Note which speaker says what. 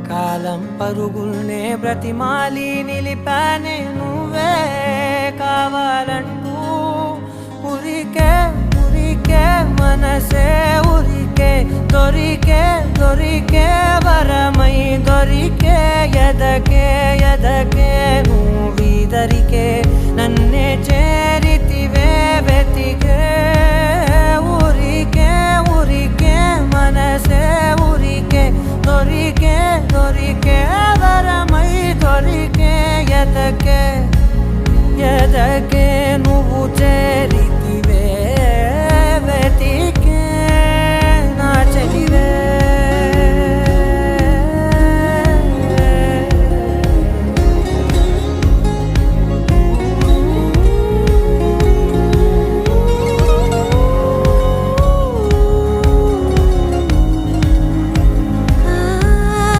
Speaker 1: కాలం పరుగుల్నే బ్రతిమాలి నిలిపానే నువ్వే కావాలంటూ ఉరికే ఉరికే మనసే ఉరికే దొరికే దొరికే వరమై దొరికే ఎదకే ఎదకే నువ్వీదరికే నన్నే చేరితివే వెతికే ఊరికే ఊరికే మనసే ఊరికే దొరికే దొరికే వరమై దొరికే ఎదకే ఎదకే నువ్వు చేరి